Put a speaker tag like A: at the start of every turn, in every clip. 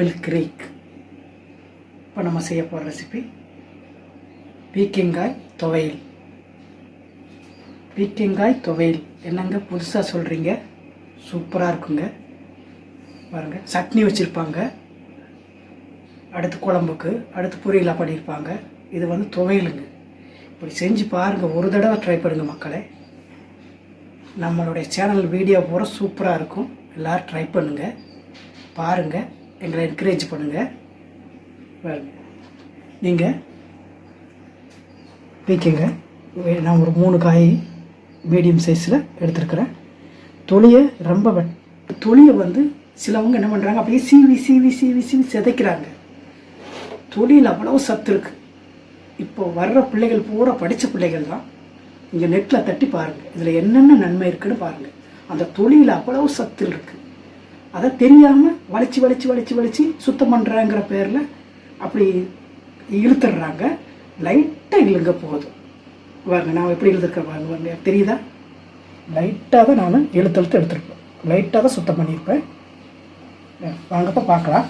A: Milk Craig. இப்போ நம்ம செய்ய போகிற ரெசிபி பீர்க்கங்காய் துவையல். பீர்க்கங்காய் துவையல் என்னங்க புதுசாக சொல்கிறீங்க? சூப்பராக இருக்குங்க. பாருங்கள், சட்னி வச்சுருப்பாங்க, அடுத்து குழம்புக்கு, அடுத்து பொரியலாக பண்ணியிருப்பாங்க. இது வந்து துவையலுங்க. இப்படி செஞ்சு பாருங்கள், ஒரு தடவை ட்ரை பண்ணுங்கள் மக்களே. நம்மளுடைய சேனல் வீடியோ பூரா சூப்பராக இருக்கும். எல்லோரும் ட்ரை பண்ணுங்கள், பாருங்கள், எங்களை என்கரேஜ் பண்ணுங்கள். பாருங்கள், நீங்கள் பீர்க்கங்க நான் ஒரு 3 காய் மீடியம் சைஸில் எடுத்துருக்குறேன். தொலியை வந்து சிலவங்க என்ன பண்ணுறாங்க, அப்படியே சீவி சீவி சீவி சீவி சிதைக்கிறாங்க. தொலியில் அவ்வளோ சத்து இருக்குது. இப்போ வர்ற பிள்ளைகள் பூரா படித்த பிள்ளைகள் தான். இங்கே நெட்டில் தட்டி பாருங்கள், இதில் என்னென்ன நன்மை இருக்குதுன்னு பாருங்கள். அந்த தொலியில் அவ்வளோ சத்து இருக்குது. அதை தெரியாமல் வலிச்சு வலிச்சு வலிச்சு வலிச்சு சுத்தம் பண்ணுறாங்கிற பேரில் அப்படி இழுத்துடுறாங்க. லைட்டாக இழுங்க போதும். பாருங்க, நான் எப்படி இழுத்துருக்கேன் பாருங்க, தெரியுதா? லைட்டாக தான் நான் இழுத்தெழுத்து எடுத்துருப்பேன், லைட்டாக தான் சுத்தம் பண்ணியிருப்பேன். வாங்கப்போ பார்க்கலாம்.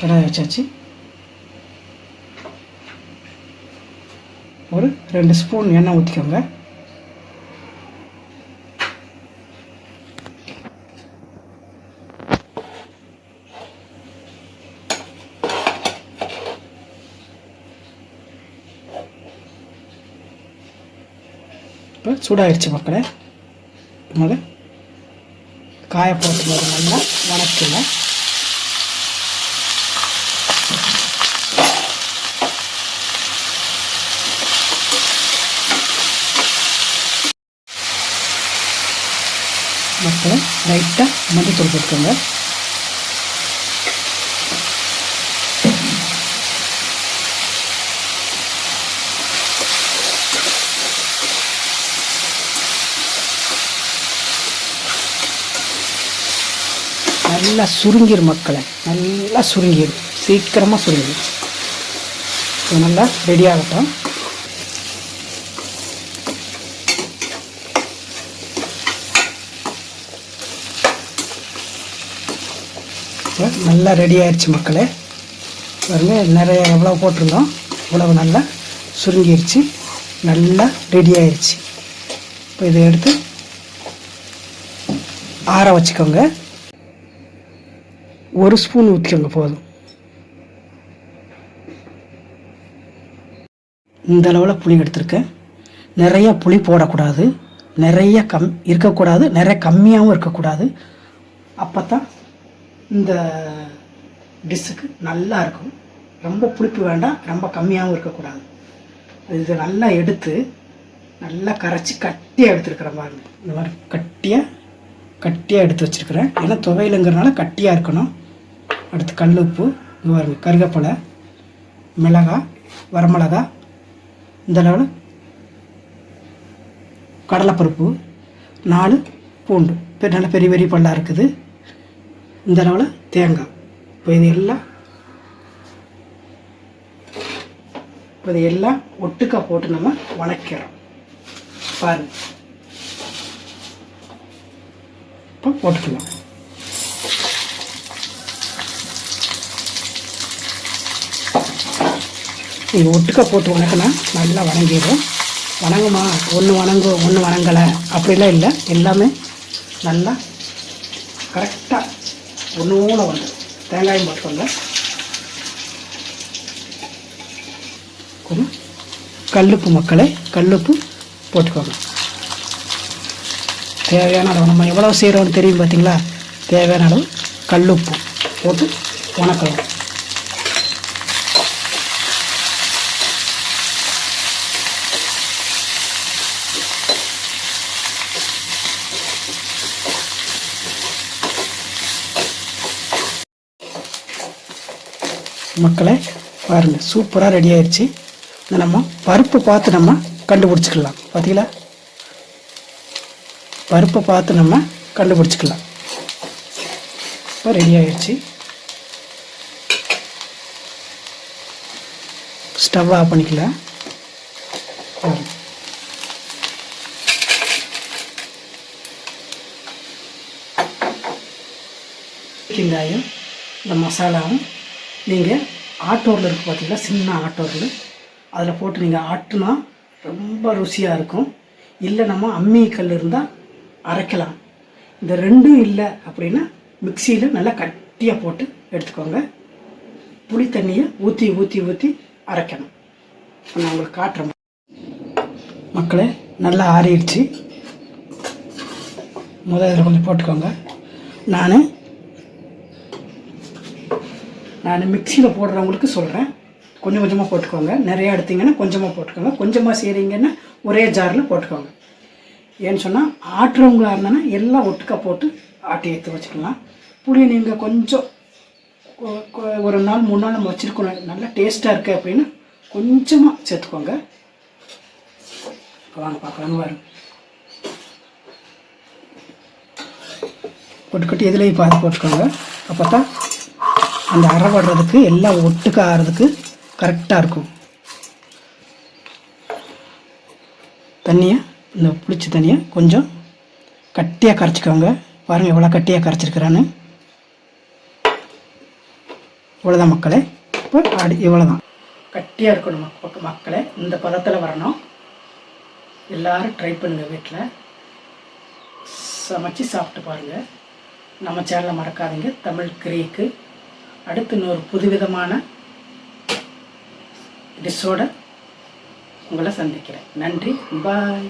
A: கடாய் வச்சாச்சு. ஒரு 2 ஸ்பூன் எண்ணெய் ஊற்றிக்கோங்க. இப்போ சூடாகிடுச்சு மக்களே. முதல் காய போட்டு நல்லா வணக்கல. மக்களை லைட்டாக மஞ்சள் போட்டுக்கோங்க. நல்லா சுருங்கிடும் மக்களை, நல்லா சுருங்கிடும், சீக்கிரமாக சுருங்கிடும். இது நல்லா ரெடி ஆகட்டும். நல்லா ரெடி ஆயிடுச்சு மக்களே. பாருங்க, நிறைய எவ்வளோ போட்டிருந்தோம், இவ்வளவு நல்லா சுருங்கிடுச்சு, நல்லா ரெடி ஆயிடுச்சு. இப்போ இதை எடுத்து ஆற வச்சுக்கோங்க. 1 ஸ்பூன் ஊற்றிக்கோங்க போதும். இந்த அளவில் புளி எடுத்திருக்கேன். நிறைய புளி போடக்கூடாது, நிறைய இருக்கக்கூடாது, நிறைய கம்மியாகவும் இருக்கக்கூடாது. அப்போ தான் இந்த டிஷ்ஷுக்கு நல்லா இருக்கும். ரொம்ப புளிப்பு வேண்டாம், ரொம்ப கம்மியாகவும் இருக்கக்கூடாது. இது நல்லா எடுத்து நல்லா கரைச்சி கட்டியாக எடுத்துருக்குறேன் பாருங்க. இந்த மாதிரி கட்டியாக எடுத்து வச்சுருக்கிறேன். ஏன்னா துவையலுங்கிறனால கட்டியாக இருக்கணும். அடுத்து கல் உப்பு, இங்கே பாருங்க, கருவேப்பிலை, மிளகாய், வரமிளகா, இந்த அளவில் கடலைப்பருப்பு, 4 பூண்டு, நல்ல பெரிய பெரிய பல்லாக இருக்குது, இந்த அளவில் தேங்காய். இப்போ இது எல்லாம் ஒட்டுக்கா போட்டு நம்ம வணக்கிறோம் பாருங்க. இப்போ போட்டுக்கலாம். இது ஒட்டுக்கா போட்டு வணக்கினா நல்லா வணங்கிடும். வணங்குமா, ஒன்று வணங்கலை அப்படிலாம் இல்லை. எல்லாமே நல்லா கரெக்டாக ஒன்றோட வந்து தேங்காயும் போட்டுக்கோங்க. கொஞ்சம் கல்லுப்பு மக்களே, கல்லுப்பு போட்டுக்கோங்க. தேவையான அளவு, நம்ம எவ்வளோ செய்கிறோன்னு தெரியும் பார்த்தீங்களா? தேவையான அளவு கல்லுப்பு போட்டு வணக்கலாம். மக்களே பாருங்கள், சூப்பராக ரெடி ஆயிடுச்சு. இந்த நம்ம பருப்பு பார்த்து நம்ம கண்டுபிடிச்சிக்கலாம். பார்த்தீங்களா? பருப்பை பார்த்து நம்ம கண்டுபிடிச்சிக்கலாம். இப்போ ரெடி ஆயிடுச்சு. ஸ்டவ் ஆஃப் பண்ணிக்கலாம். வெங்காயம் இந்த மசாலாவும் நீங்கள் ஆட்டோரில் இருக்குது பார்த்தீங்களா, சின்ன ஆட்டோரில் அதில் போட்டு நீங்கள் ஆட்டுனா ரொம்ப ருசியாக இருக்கும். இல்லை நம்ம அம்மி கல் இருந்தால் அரைக்கலாம். இந்த ரெண்டும் இல்லை அப்படின்னா மிக்சியில் நல்லா கட்டியாக போட்டு எடுத்துக்கோங்க. புளி தண்ணியை ஊற்றி ஊற்றி ஊற்றி அரைக்கணும். நான் உங்களுக்கு காட்டுறேன் மக்களே. நல்லா ஆறிடுச்சு. இதில் கொஞ்சம் போட்டுக்கோங்க. நான் மிக்சியில் போடுறவங்களுக்கு சொல்கிறேன், கொஞ்சம் கொஞ்சமாக போட்டுக்கோங்க. நிறையா எடுத்திங்கன்னா கொஞ்சமாக போட்டுக்கோங்க. கொஞ்சமாக செய்கிறீங்கன்னா ஒரே ஜாரில் போட்டுக்கோங்க. ஏன்னு சொன்னால் ஆட்டுறவங்களா இருந்தாங்கன்னா எல்லாம் ஒட்டுக்கா போட்டு ஆட்டி எடுத்து வச்சுக்கலாம். புளி நீங்கள் கொஞ்சம் ஒரு 2 நாள் 3 நாள் நம்ம வச்சுருக்கணும், நல்லா டேஸ்ட்டாக இருக்குது அப்படின்னா கொஞ்சமாக சேர்த்துக்கோங்க. வாங்க பார்க்கலான்னு வரும். போட்டுக்கட்டி எதுலேயும் பாதி போட்டுக்கோங்க. அப்போ தான் அந்த அரை வர்றதுக்கு எல்லாம் ஒட்டுக்க ஆகிறதுக்கு கரெக்டாக இருக்கும். தண்ணியை இந்த புளிச்ச தண்ணியை கொஞ்சம் கட்டியாக கரைச்சிக்கோங்க. பாருங்கள் எவ்வளோ கட்டியாக கரைச்சிருக்கிறான்னு. இவ்வளோதான் மக்களே. இப்போ இவ்வளோதான் கட்டியாக இருக்கணும் மக்களே. இந்த பதத்தில் வரணும். எல்லோரும் ட்ரை பண்ணுங்கள், வீட்டில் சமைச்சு சாப்பிட்டு பாருங்கள். நம்ம சேனலை மறக்காதீங்க, தமிழ் கிரீக்கு. அடுத்து இன்னொரு புதுவிதமான டிஷ்ஷோடு உங்களை சந்திக்கிறேன். நன்றி, பாய்.